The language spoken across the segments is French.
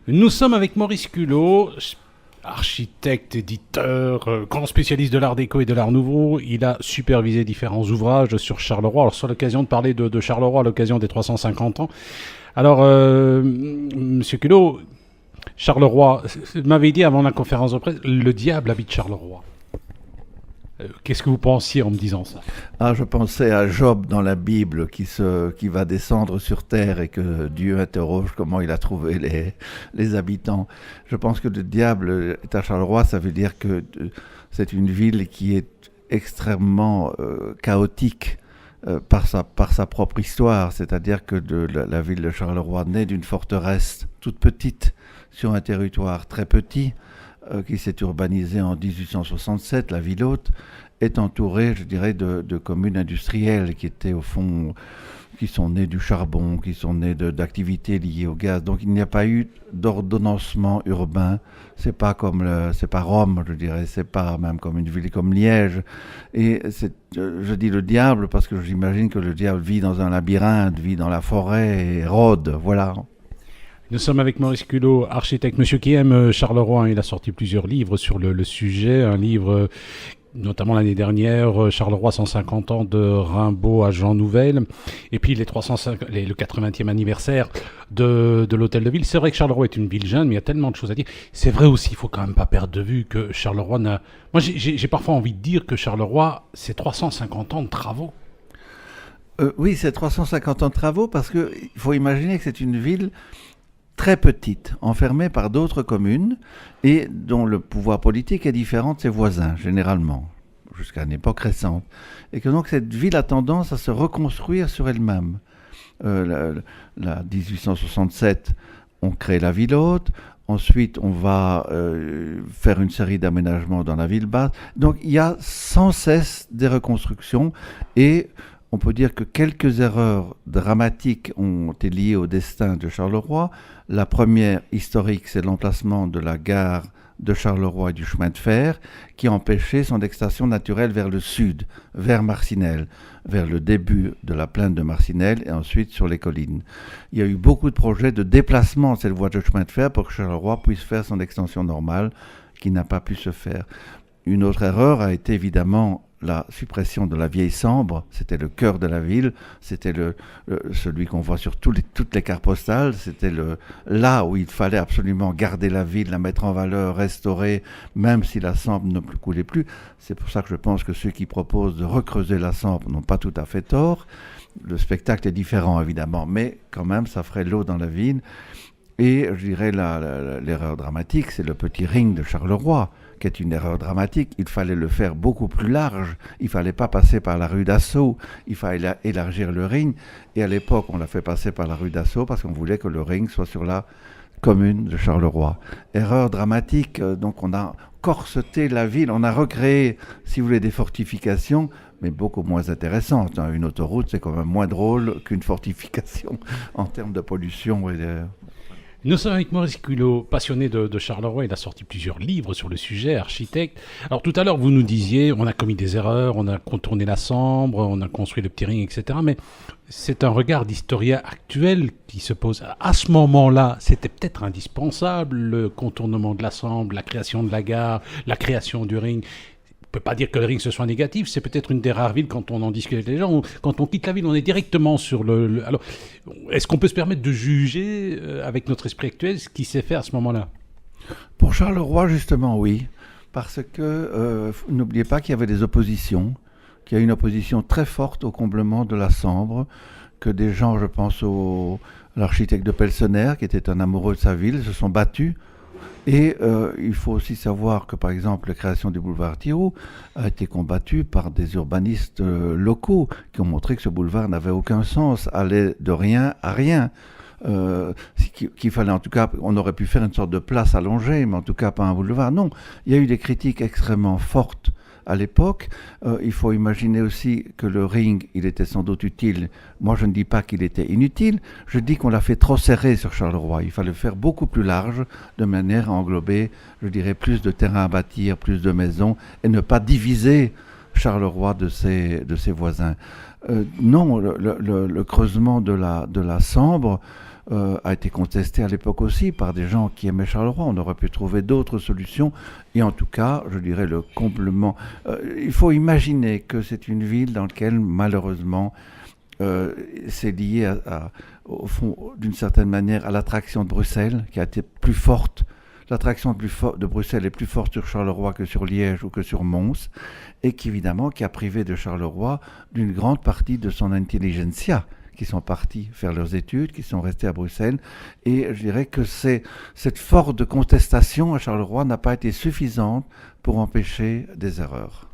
Nous sommes avec Maurice Culot, architecte, éditeur, grand spécialiste de l'art déco et de l'art nouveau. Il a supervisé différents ouvrages sur Charleroi. Alors, sur l'occasion de parler de Charleroi à l'occasion des 350 ans. Alors, Monsieur Culot, Charleroi, vous m'avez dit avant la conférence de presse, le diable habite Charleroi. Qu'est-ce que vous pensiez en me disant ça? Ah, je pensais à Job dans la Bible qui va descendre sur terre et que Dieu interroge comment il a trouvé les habitants. Je pense que le diable est à Charleroi, ça veut dire que c'est une ville qui est extrêmement chaotique par sa propre histoire. C'est-à-dire que la ville de Charleroi naît d'une forteresse toute petite sur un territoire très petit qui s'est urbanisée en 1867, la ville haute, est entourée, je dirais, de communes industrielles qui étaient au fond, qui sont nées du charbon, qui sont nées d'activités liées au gaz. Donc il n'y a pas eu d'ordonnancement urbain. C'est pas Rome, je dirais. C'est pas même comme une ville comme Liège. Et je dis le diable parce que j'imagine que le diable vit dans un labyrinthe, vit dans la forêt et rôde. Voilà. Nous sommes avec Maurice Culot, architecte. Monsieur qui aime Charleroi, il a sorti plusieurs livres sur le sujet. Un livre, notamment l'année dernière, Charleroi 150 ans de Rimbaud à Jean Nouvel. Et puis le 80e anniversaire de l'Hôtel de Ville. C'est vrai que Charleroi est une ville jeune, mais il y a tellement de choses à dire. C'est vrai aussi, il ne faut quand même pas perdre de vue que Charleroi n'a... Moi, j'ai parfois envie de dire que Charleroi, c'est 350 ans de travaux. Oui, c'est 350 ans de travaux parce qu'il faut imaginer que c'est une ville très petite, enfermée par d'autres communes et dont le pouvoir politique est différent de ses voisins, généralement, jusqu'à une époque récente. Et que donc cette ville a tendance à se reconstruire sur elle-même. La 1867, on crée la ville haute, ensuite on va faire une série d'aménagements dans la ville basse. Donc il y a sans cesse des reconstructions et on peut dire que quelques erreurs dramatiques ont été liées au destin de Charleroi. La première historique, c'est l'emplacement de la gare de Charleroi et du chemin de fer qui empêchait son extension naturelle vers le sud, vers Marcinelle, vers le début de la plaine de Marcinelle et ensuite sur les collines. Il y a eu beaucoup de projets de déplacement de cette voie de chemin de fer pour que Charleroi puisse faire son extension normale qui n'a pas pu se faire. Une autre erreur a été évidemment la suppression de la vieille Sambre. C'était le cœur de la ville, c'était celui qu'on voit sur toutes les cartes postales, c'était là où il fallait absolument garder la ville, la mettre en valeur, restaurer, même si la Sambre ne coulait plus. C'est pour ça que je pense que ceux qui proposent de recreuser la Sambre n'ont pas tout à fait tort. Le spectacle est différent évidemment, mais quand même ça ferait l'eau dans la ville. Et je dirais l'erreur dramatique, c'est le petit ring de Charleroi, qui est une erreur dramatique. Il fallait le faire beaucoup plus large. Il ne fallait pas passer par la rue d'Assaut. Il fallait élargir le ring. Et à l'époque, on l'a fait passer par la rue d'Assaut parce qu'on voulait que le ring soit sur la commune de Charleroi. Erreur dramatique, donc on a corseté la ville. On a recréé, si vous voulez, des fortifications, mais beaucoup moins intéressantes. Une autoroute, c'est quand même moins drôle qu'une fortification en termes de pollution et de... Nous sommes avec Maurice Culot, passionné de Charleroi. Il a sorti plusieurs livres sur le sujet, architecte. Alors tout à l'heure, vous nous disiez, on a commis des erreurs, on a contourné la Sambre, on a construit le petit ring, etc. Mais c'est un regard d'historien actuel qui se pose. À ce moment-là, c'était peut-être indispensable, le contournement de la Sambre, la création de la gare, la création du ring. On ne peut pas dire que le ring ce soit négatif, c'est peut-être une des rares villes quand on en discute avec les gens, quand on quitte la ville, on est directement sur Alors, est-ce qu'on peut se permettre de juger avec notre esprit actuel ce qui s'est fait à ce moment-là? Pour Charleroi, justement, oui. Parce que n'oubliez pas qu'il y avait des oppositions, qu'il y a une opposition très forte au comblement de la Sambre, que des gens, je pense à l'architecte de Pelsener, qui était un amoureux de sa ville, se sont battus. Et il faut aussi savoir que, par exemple, la création du boulevard Thirault a été combattue par des urbanistes locaux qui ont montré que ce boulevard n'avait aucun sens, allait de rien à rien. Qu'il fallait, en tout cas, on aurait pu faire une sorte de place allongée, mais en tout cas pas un boulevard. Non, il y a eu des critiques extrêmement fortes à l'époque. Il faut imaginer aussi que le ring, il était sans doute utile. Moi, je ne dis pas qu'il était inutile. Je dis qu'on l'a fait trop serré sur Charleroi. Il fallait le faire beaucoup plus large, de manière à englober, je dirais, plus de terrain à bâtir, plus de maisons, et ne pas diviser Charleroi de ses voisins. Non, le creusement de la Sambre, a été contesté à l'époque aussi par des gens qui aimaient Charleroi. On aurait pu trouver d'autres solutions. Et en tout cas, je dirais le complément. Il faut imaginer que c'est une ville dans laquelle, malheureusement, c'est lié au fond, d'une certaine manière, à l'attraction de Bruxelles, qui a été plus forte. L'attraction de Bruxelles est plus forte sur Charleroi que sur Liège ou que sur Mons, et qu'évidemment, qui a privé de Charleroi d'une grande partie de son intelligentsia, qui sont partis faire leurs études, qui sont restés à Bruxelles. Et je dirais que cette force de contestation à Charleroi n'a pas été suffisante pour empêcher des erreurs.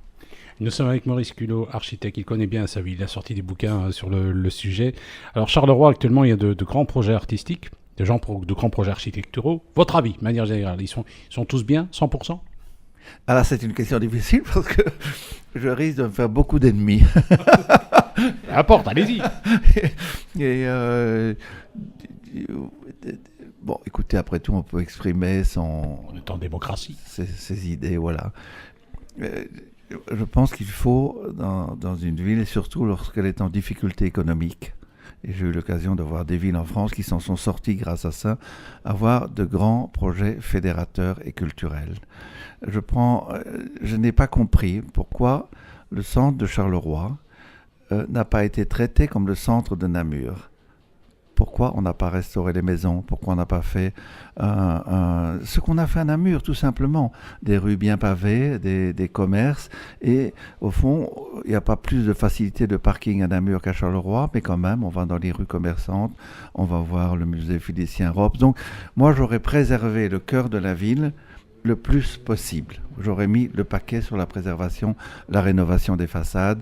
Nous sommes avec Maurice Culot, architecte. Il connaît bien sa ville. Il a sorti des bouquins sur le sujet. Alors, Charleroi, actuellement, il y a de grands projets artistiques, de grands projets architecturaux. Votre avis, de manière générale, ils sont tous bien, 100%? Alors, c'est une question difficile parce que je risque de me faire beaucoup d'ennemis. Apporte, allez-y. Et bon, écoutez, après tout, on peut exprimer On est en démocratie. ses idées, voilà. Je pense qu'il faut, dans une ville, et surtout lorsqu'elle est en difficulté économique, et j'ai eu l'occasion de voir des villes en France qui s'en sont sorties grâce à ça, avoir de grands projets fédérateurs et culturels. Je n'ai pas compris pourquoi le centre de Charleroi n'a pas été traité comme le centre de Namur. Pourquoi on n'a pas restauré les maisons? Pourquoi on n'a pas fait ce qu'on a fait à Namur, tout simplement? Des rues bien pavées, des commerces. Et au fond, il n'y a pas plus de facilité de parking à Namur qu'à Charleroi, mais quand même, on va dans les rues commerçantes, on va voir le musée Félicien-Rops. Donc, moi, j'aurais préservé le cœur de la ville le plus possible. J'aurais mis le paquet sur la préservation, la rénovation des façades.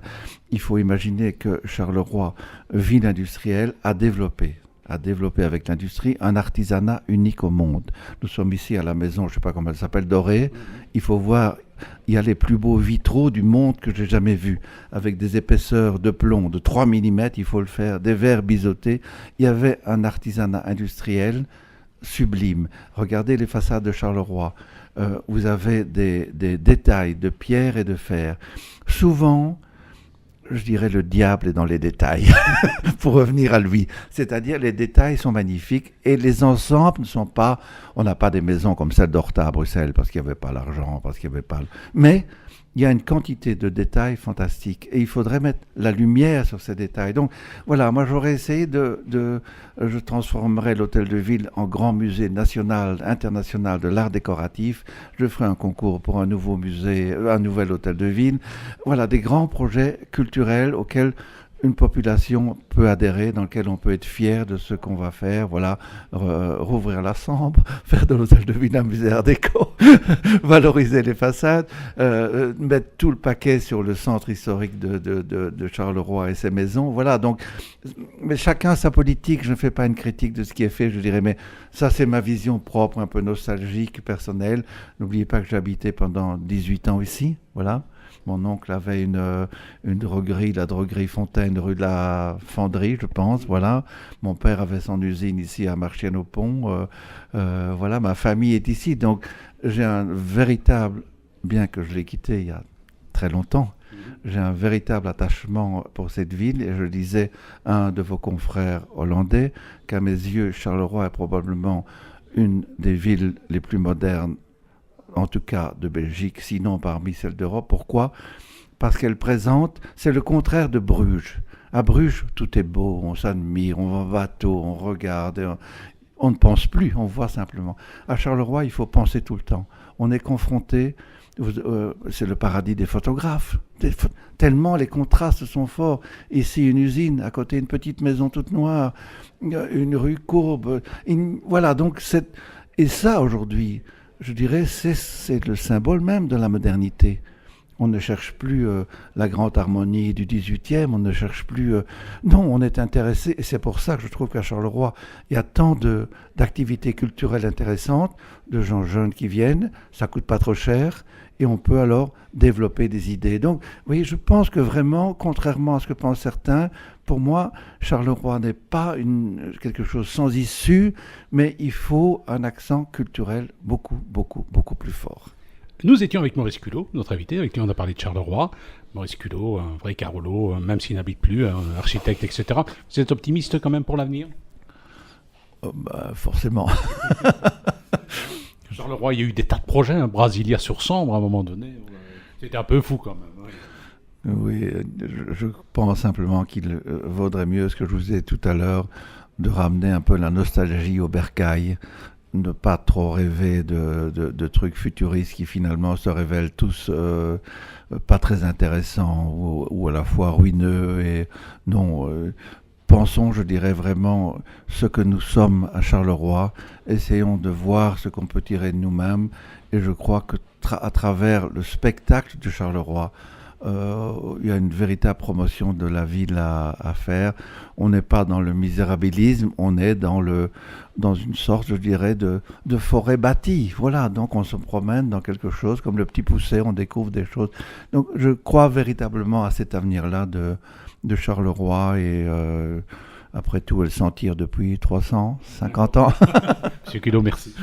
Il faut imaginer que Charleroi, ville industrielle, a développé avec l'industrie un artisanat unique au monde. Nous sommes ici à la maison, je ne sais pas comment elle s'appelle, Dorée. Il faut voir, il y a les plus beaux vitraux du monde que j'ai jamais vus, avec des épaisseurs de plomb de 3 mm, il faut le faire, des verres biseautés. Il y avait un artisanat industriel sublime. Regardez les façades de Charleroi. Vous avez des détails de pierre et de fer. Souvent, je dirais le diable est dans les détails, pour revenir à lui. C'est-à-dire les détails sont magnifiques et les ensembles ne sont pas... On n'a pas des maisons comme celle d'Horta à Bruxelles parce qu'il n'y avait pas l'argent, parce qu'il n'y avait pas... Mais il y a une quantité de détails fantastiques et il faudrait mettre la lumière sur ces détails. Donc voilà, moi j'aurais essayé je transformerais l'hôtel de ville en grand musée national, international de l'art décoratif. Je ferai un concours pour un nouveau musée, un nouvel hôtel de ville. Voilà, des grands projets culturels auxquels une population peut adhérer, dans lequel on peut être fier de ce qu'on va faire. Voilà, rouvrir la Sambre, faire de l'hôtel de ville un musée art déco, valoriser les façades, mettre tout le paquet sur le centre historique de Charleroi et ses maisons. Voilà, donc, mais chacun sa politique. Je ne fais pas une critique de ce qui est fait, je dirais, mais ça c'est ma vision propre, un peu nostalgique, personnelle. N'oubliez pas que j'ai habité pendant 18 ans ici, voilà. Mon oncle avait une droguerie, la droguerie Fontaine, rue de la Fenderie, je pense, voilà. Mon père avait son usine ici à Marchienne-au-Pont. Voilà, ma famille est ici. Donc, j'ai un véritable, bien que je l'ai quitté il y a très longtemps, j'ai un véritable attachement pour cette ville. Et je disais à un de vos confrères hollandais qu'à mes yeux, Charleroi est probablement une des villes les plus modernes, en tout cas de Belgique, sinon parmi celles d'Europe. Pourquoi? Parce qu'elle présente, c'est le contraire de Bruges. À Bruges, tout est beau, on s'admire, on va en bateau, on regarde, on ne pense plus, on voit simplement. À Charleroi, il faut penser tout le temps. On est confronté, c'est le paradis des photographes, tellement les contrastes sont forts. Ici, une usine, à côté, une petite maison toute noire, une rue courbe. Voilà, donc, et ça, aujourd'hui, je dirais, c'est le symbole même de la modernité. On ne cherche plus la grande harmonie du 18e, on ne cherche plus... non, on est intéressé, et c'est pour ça que je trouve qu'à Charleroi, il y a tant d'activités culturelles intéressantes, de gens jeunes qui viennent, ça coûte pas trop cher, et on peut alors développer des idées. Donc, oui, je pense que vraiment, contrairement à ce que pensent certains, pour moi, Charleroi n'est pas quelque chose sans issue, mais il faut un accent culturel beaucoup, beaucoup, beaucoup plus fort. Nous étions avec Maurice Culot, notre invité, avec qui on a parlé de Charleroi. Maurice Culot, un vrai Carolo, même s'il n'habite plus, un architecte, etc. Vous êtes optimiste quand même pour l'avenir? Forcément. Charleroi, il y a eu des tas de projets, hein, Brasilia sur Sambre à un moment donné. C'était un peu fou quand même. Oui, je pense simplement qu'il vaudrait mieux, ce que je vous disais tout à l'heure, de ramener un peu la nostalgie au bercail, ne pas trop rêver de trucs futuristes qui finalement se révèlent tous pas très intéressants ou à la fois ruineux. Et non, pensons, je dirais vraiment, ce que nous sommes à Charleroi, essayons de voir ce qu'on peut tirer de nous-mêmes, et je crois que à travers le spectacle de Charleroi, il y a une véritable promotion de la ville à faire. On n'est pas dans le misérabilisme, on est dans une sorte, je dirais, de forêt bâtie. Voilà, donc on se promène dans quelque chose, comme le petit poucet, on découvre des choses. Donc je crois véritablement à cet avenir-là de Charleroi, et après tout, elle s'en tire depuis 350 ans. Monsieur Culot, merci.